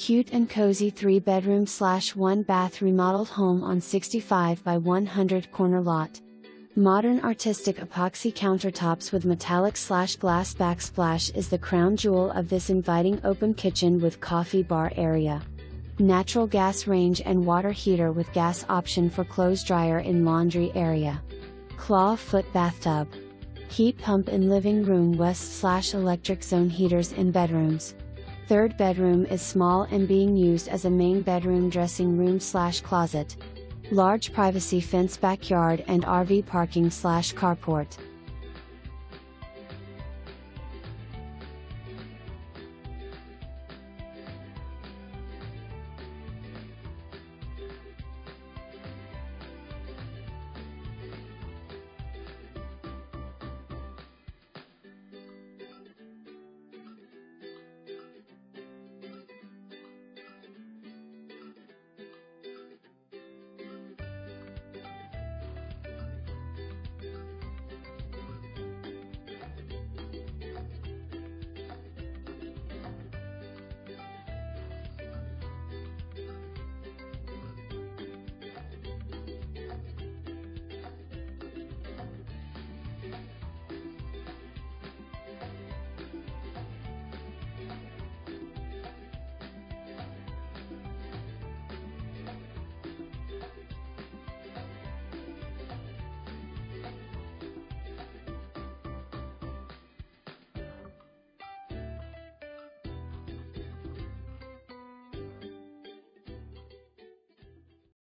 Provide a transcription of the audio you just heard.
Cute and cozy 3-bedroom/1 bath remodeled home on 65 by 100 corner lot. Modern artistic epoxy countertops with metallic/glass backsplash is the crown jewel of this inviting open kitchen with coffee bar area. Natural gas range and water heater with gas option for clothes dryer in laundry area. Claw-foot bathtub. Heat pump in living room west/electric zone heaters in bedrooms. Third bedroom is small and being used as a main bedroom dressing room/closet. Large privacy fence backyard and RV parking/carport.